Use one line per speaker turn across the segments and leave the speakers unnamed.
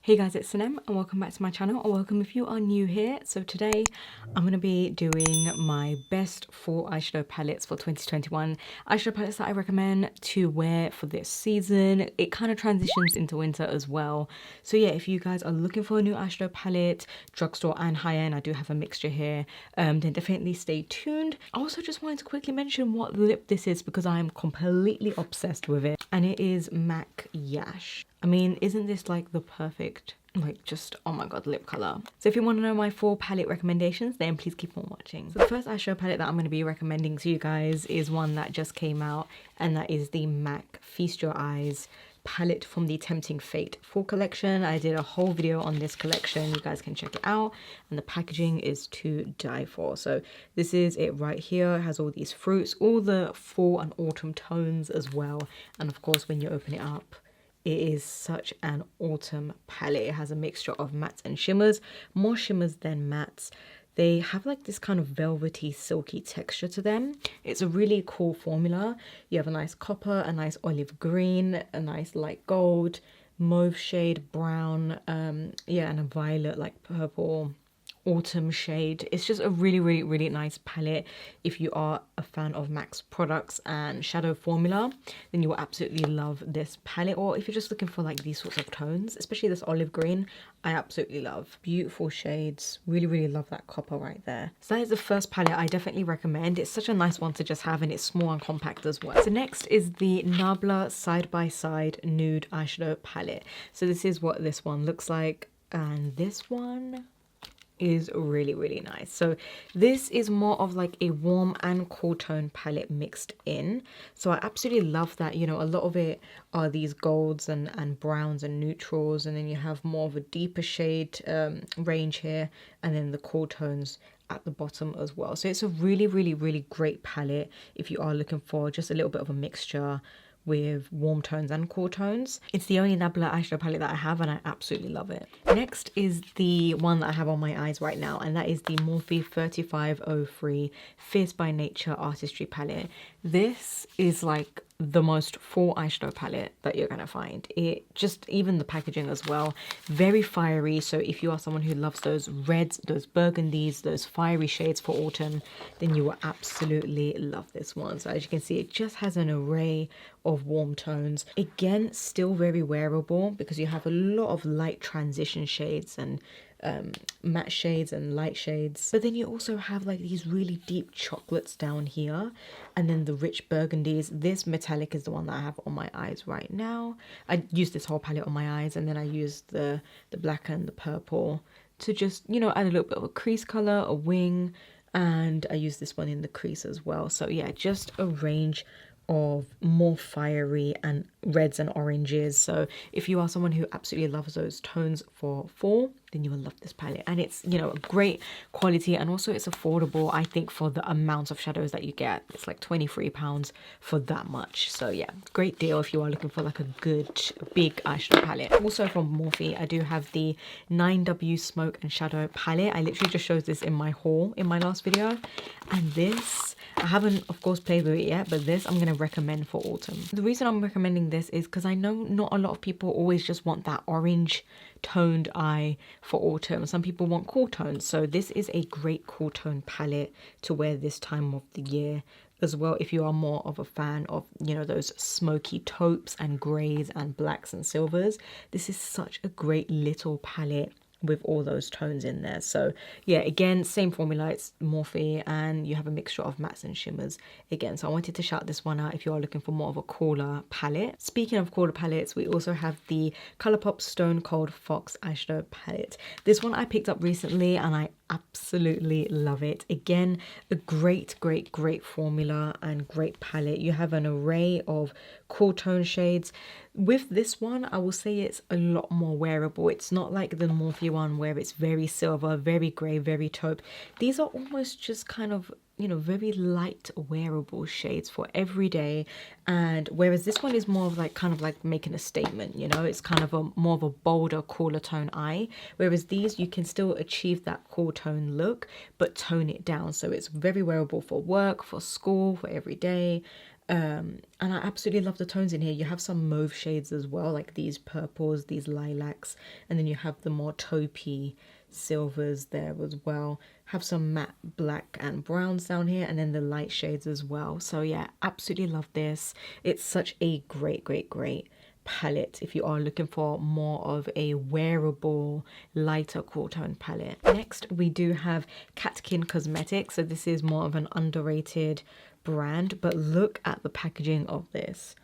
Hey guys, it's Sinem and welcome back to my channel, or welcome if you are new here. So today I'm going to be doing my best 4 eyeshadow palettes for 2021. Eyeshadow palettes that I recommend to wear for this season. It kind of transitions into winter as well. So yeah, if you guys are looking for a new eyeshadow palette, drugstore and high-end, I do have a mixture here, then definitely stay tuned. I also just wanted to quickly mention what lip this is because I am completely obsessed with it. And it is MAC Yash. I mean, isn't this like the perfect, like just, oh my god, lip color? So if you want to know my 4 palette recommendations, then please keep on watching. So the first eyeshadow palette that I'm going to be recommending to you guys is one that just came out, and that is the MAC Feast Your Eyes palette from the Tempting Fate Fall collection. I did a whole video on this collection, you guys can check it out, and the packaging is to die for. So this is it right here. It has all these fruits, all the fall and autumn tones as well, and of course when you open it up, it is such an autumn palette. It has a mixture of mattes and shimmers, more shimmers than mattes. They have like this kind of velvety, silky texture to them. It's a really cool formula. You have a nice copper, a nice olive green, a nice light gold, mauve shade, brown, yeah, and a violet, like purple autumn shade. It's just a really nice palette. If you are a fan of MAC's products and shadow formula, then you will absolutely love this palette. Or if you're just looking for like these sorts of tones, especially this olive green, I absolutely love. Beautiful shades. Really love that copper right there. So that is the first palette I definitely recommend. It's such a nice one to just have, and it's small and compact as well. So next is the Nabla Side by Side Nude eyeshadow palette. So this is what this one looks like, and this one is really nice. So this is more of like a warm and cool tone palette mixed in. So I absolutely love that, you know, a lot of it are these golds and browns and neutrals, and then you have more of a deeper shade range here, and then the cool tones at the bottom as well. So it's a really great palette if you are looking for just a little bit of a mixture with warm tones and cool tones. It's the only Nabla eyeshadow palette that I have, and I absolutely love it. Next is the one that I have on my eyes right now, and that is the Morphe 3503 Fierce by Nature Artistry palette. This is like the most full eyeshadow palette that you're gonna find. It just, even the packaging as well, very fiery. So if you are someone who loves those reds, those burgundies, those fiery shades for autumn, then you will absolutely love this one. So as you can see, it just has an array of warm tones. Again, still very wearable because you have a lot of light transition shades and matte shades and light shades, but then you also have like these really deep chocolates down here, and then the rich burgundies. This metallic is the one that I have on my eyes right now. I used this whole palette on my eyes, and then I used the black and the purple to just, you know, add a little bit of a crease color, a wing, and I used this one in the crease as well. So yeah, just a range of more fiery and reds and oranges. So if you are someone who absolutely loves those tones for fall, then you will love this palette. And it's, you know, a great quality, and also it's affordable, I think, for the amount of shadows that you get. It's like £23 for that much. So yeah, great deal if you are looking for like a good big eyeshadow palette. Also from Morphe, I do have the 9W Smoke and Shadow palette. I literally just showed this in my haul in my last video, and this, I haven't of course played with it yet, but this I'm going to recommend for autumn. The reason I'm recommending this is because I know not a lot of people always just want that orange toned eye for autumn. Some people want cool tones, so this is a great cool tone palette to wear this time of the year as well. If you are more of a fan of, you know, those smoky taupes and greys and blacks and silvers, this is such a great little palette with all those tones in there. So yeah, again, same formula, it's Morphe, and you have a mixture of mattes and shimmers again. So I wanted to shout this one out if you are looking for more of a cooler palette. Speaking of cooler palettes, we also have the ColourPop Stone Cold Fox eyeshadow palette. This one I picked up recently and I absolutely love it. Again, a great formula and great palette. You have an array of cool tone shades. With this one, I will say it's a lot more wearable. It's not like the Morphe one where it's very silver, very grey, very taupe. These are almost just kind of, you know, very light wearable shades for every day. And whereas this one is more of like kind of like making a statement, you know, it's kind of a more of a bolder, cooler tone eye. Whereas these, you can still achieve that cool tone look, but tone it down. So it's very wearable for work, for school, for every day. And I absolutely love the tones in here. You have some mauve shades as well, like these purples, these lilacs, and then you have the more taupey silvers there as well. Have some matte black and browns down here, and then the light shades as well. So yeah, absolutely love this. It's such a great palette if you are looking for more of a wearable, lighter cool tone palette. Next, we do have Catkin Cosmetics. So this is more of an underrated brand, but look at the packaging of this.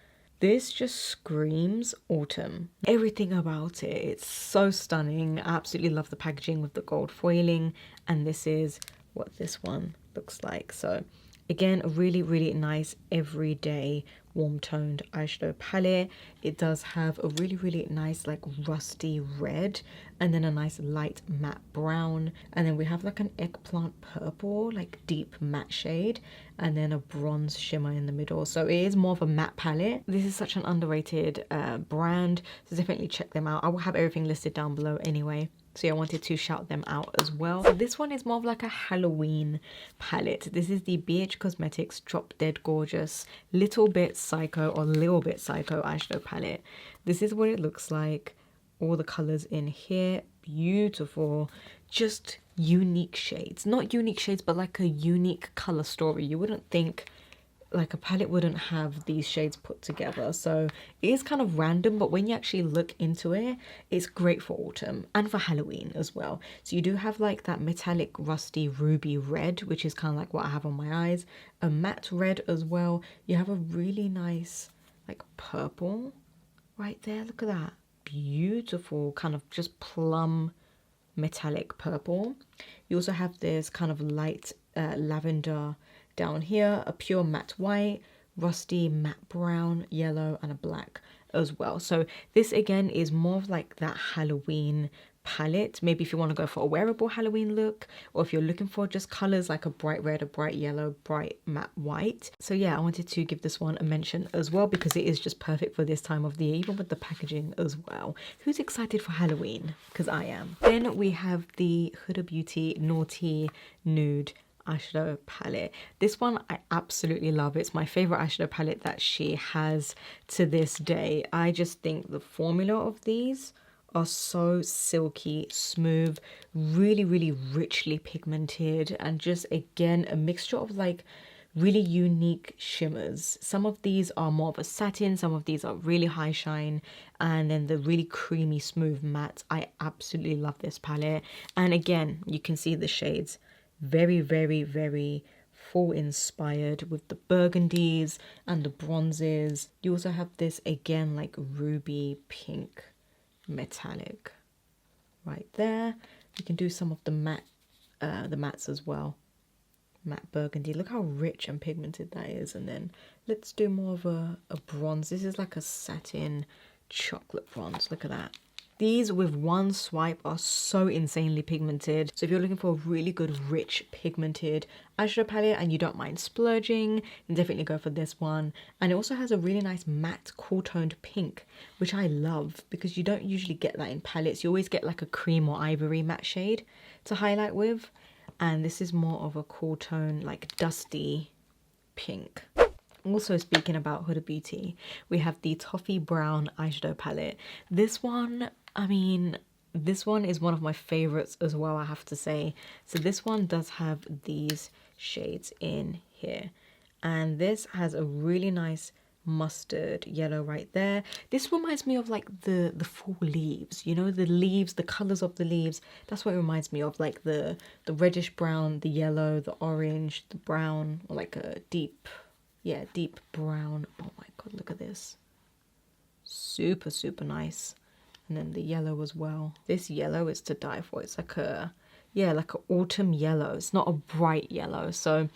This just screams autumn. Everything about it, it's so stunning. I absolutely love the packaging with the gold foiling, and this is what this one looks like. So again, a really nice everyday warm toned eyeshadow palette. It does have a really nice like rusty red, and then a nice light matte brown, and then we have like an eggplant purple, like deep matte shade, and then a bronze shimmer in the middle. So it is more of a matte palette. This is such an underrated brand, so definitely check them out. I will have everything listed down below anyway. So yeah, I wanted to shout them out as well. So this one is more of like a Halloween palette. This is the BH Cosmetics Drop Dead Gorgeous Little Bit Psycho or Little Bit Psycho eyeshadow palette. This is what it looks like. All the colors in here, beautiful, just unique shades. Not unique shades, but like a unique color story. You wouldn't think like a palette wouldn't have these shades put together, so it is kind of random, but when you actually look into it, it's great for autumn and for Halloween as well. So you do have like that metallic rusty ruby red, which is kind of like what I have on my eyes, a matte red as well. You have a really nice like purple right there, look at that, beautiful kind of just plum metallic purple. You also have this kind of light lavender down here, a pure matte white, rusty matte brown, yellow, and a black as well. So this again is more of like that Halloween palette. Maybe if you want to go for a wearable Halloween look, or if you're looking for just colors like a bright red, a bright yellow, bright matte white. So yeah, I wanted to give this one a mention as well because it is just perfect for this time of the year, even with the packaging as well. Who's excited for Halloween? Because I am. Then we have the Huda Beauty Naughty Nude eyeshadow palette. This one I absolutely love. It's my favorite eyeshadow palette that she has to this day. I just think the formula of these are so silky smooth, really richly pigmented, and just again a mixture of like really unique shimmers. Some of these are more of a satin, some of these are really high shine, and then the really creamy smooth matte. I absolutely love this palette, and again you can see the shades very fall inspired with the burgundies and the bronzes. You also have this again like ruby pink metallic right there. You can do some of the mattes as well, matte burgundy. Look how rich and pigmented that is. And then let's do more of a bronze. This is like a satin chocolate bronze, look at that. These with one swipe are so insanely pigmented. So if you're looking for a really good, rich, pigmented eyeshadow palette and you don't mind splurging, then definitely go for this one. And it also has a really nice matte, cool toned pink, which I love because you don't usually get that in palettes. You always get like a cream or ivory matte shade to highlight with. And this is more of a cool tone, like dusty pink. Also speaking about Huda Beauty, we have the Toffee Brown eyeshadow palette. This one, I mean, this one is one of my favorites as well, I have to say. So this one does have these shades in here. And this has a really nice mustard yellow right there. This reminds me of like the fall leaves, you know, the leaves, the colors of the leaves. That's what it reminds me of, like the reddish brown, the yellow, the orange, the brown, or like a deep brown. Oh my god, look at this, super nice. And then the yellow as well. This yellow is to die for. It's like a like an autumn yellow. It's not a bright yellow. So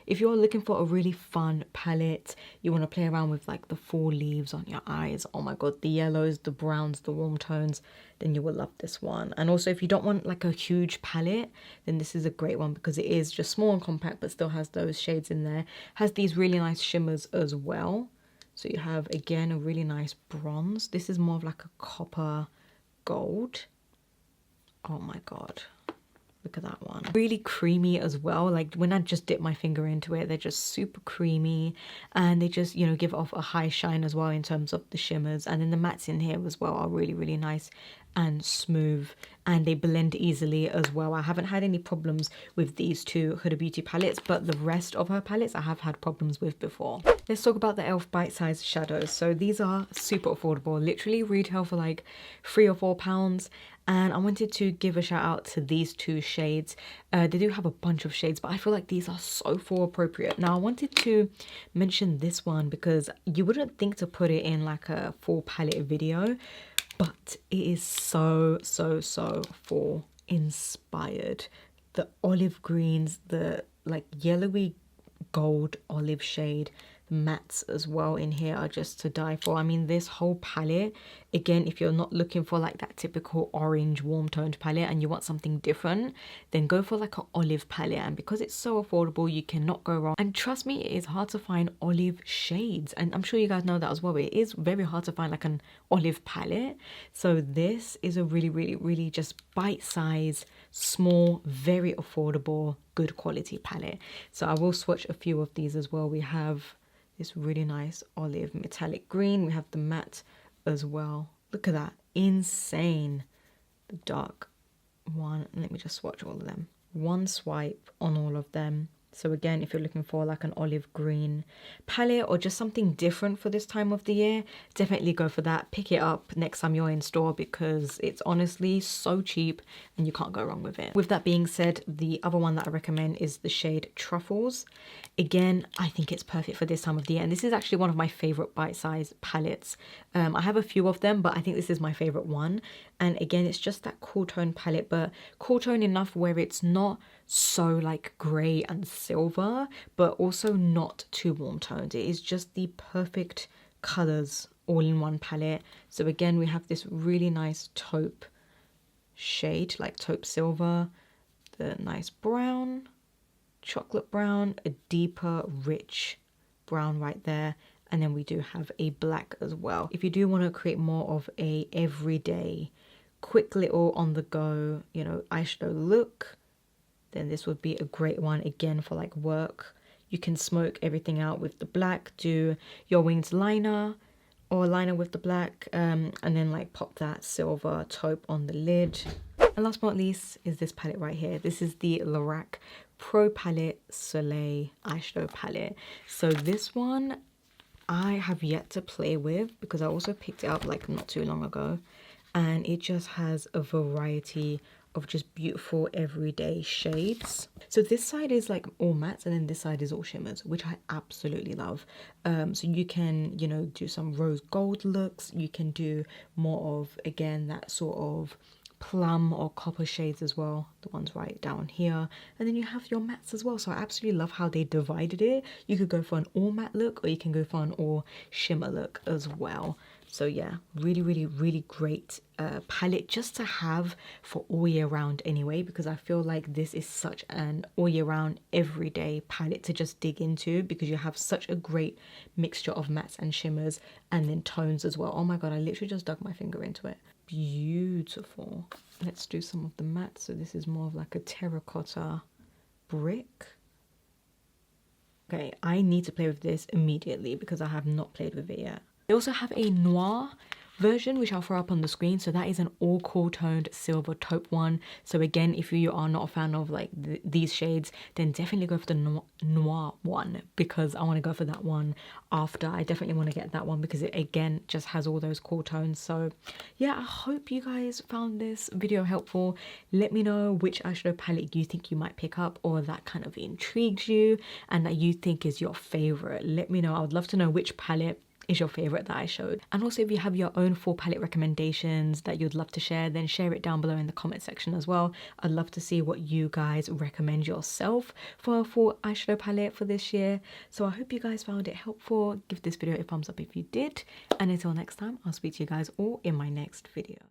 if you're looking for a really fun palette, you want to play around with like the fall leaves on your eyes, oh my god, the yellows, the browns, the warm tones, then you will love this one. And also if you don't want like a huge palette, then this is a great one because it is just small and compact but still has those shades in there. Has these really nice shimmers as well. So you have again a really nice bronze. This is more of like a copper gold. Oh my god, Look at that one. Really creamy as well. Like when I just dip my finger into it, they're just super creamy, and they just, you know, give off a high shine as well in terms of the shimmers. And then the mattes in here as well are really, really nice and smooth, and they blend easily as well. I haven't had any problems with these two Huda Beauty palettes, but the rest of her palettes I have had problems with before. Let's talk about the E.L.F. bite-sized shadows. So these are super affordable, literally retail for like £3 or £4. And I wanted to give a shout out to these two shades. They do have a bunch of shades, but I feel like these are so fall appropriate. Now I wanted to mention this one because you wouldn't think to put it in like a fall palette video, but it is so fall inspired. The olive greens, the like yellowy gold olive shade, mattes as well in here are just to die for. I mean, this whole palette, again, if you're not looking for like that typical orange warm toned palette and you want something different, then go for like an olive palette. And because it's so affordable, you cannot go wrong. And trust me, it is hard to find olive shades, and I'm sure you guys know that as well. It is very hard to find like an olive palette. So this is a really just bite-sized, small, very affordable, good quality palette. So I will swatch a few of these as well. We have this really nice olive metallic green. We have the matte as well. Look at that, insane. The dark one. Let me just swatch all of them. One swipe on all of them. So again, if you're looking for like an olive green palette or just something different for this time of the year, definitely go for that. Pick it up next time you're in store because it's honestly so cheap and you can't go wrong with it. With that being said, the other one that I recommend is the shade Truffles. Again, I think it's perfect for this time of the year, and this is actually one of my favorite bite-sized palettes. I have a few of them, but I think this is my favorite one. And again, it's just that cool tone palette, but cool tone enough where it's not so like grey and silver, but also not too warm toned. It is just the perfect colours all in one palette. So again, we have this really nice taupe shade, like taupe silver, the nice brown, chocolate brown, a deeper rich brown right there, and then we do have a black as well. If you do want to create more of a everyday quick little on the go, you know, eyeshadow look, then this would be a great one again for like work. You can smoke everything out with the black, do your winged liner or liner with the black, and then like pop that silver taupe on the lid. And last but not least is this palette right here. This is the Lorac Pro Palette Soleil eyeshadow palette. So this one I have yet to play with because I also picked it up like not too long ago, and it just has a variety of just beautiful everyday shades. So this side is like all mattes and then this side is all shimmers, which I absolutely love. So you can, you know, do some rose gold looks. You can do more of, again, that sort of plum or copper shades as well, the ones right down here. And then you have your mattes as well. So I absolutely love how they divided it. You could go for an all matte look or you can go for an all shimmer look as well. So yeah, really great palette just to have for all year round anyway, because I feel like this is such an all year round everyday palette to just dig into because you have such a great mixture of mattes and shimmers and then tones as well. Oh my god, I literally just dug my finger into it. Beautiful. Let's do some of the matte. So this is more of like a terracotta brick. Okay, I need to play with this immediately because I have not played with it yet. They also have a Noir version, which I'll throw up on the screen. So that is an all cool toned silver taupe one. So again, if you are not a fan of like these shades, then definitely go for the Noir one because I want to go for that one after. I definitely want to get that one because it again just has all those cool tones. So yeah, I hope you guys found this video helpful. Let me know which eyeshadow palette you think you might pick up or that kind of intrigued you and that you think is your favorite. Let me know. I would love to know which palette is your favorite that I showed. And also if you have your own full palette recommendations that you'd love to share, then share it down below in the comment section as well. I'd love to see what you guys recommend yourself for a full eyeshadow palette for this year. So I hope you guys found it helpful. Give this video a thumbs up if you did, and until next time, I'll speak to you guys all in my next video.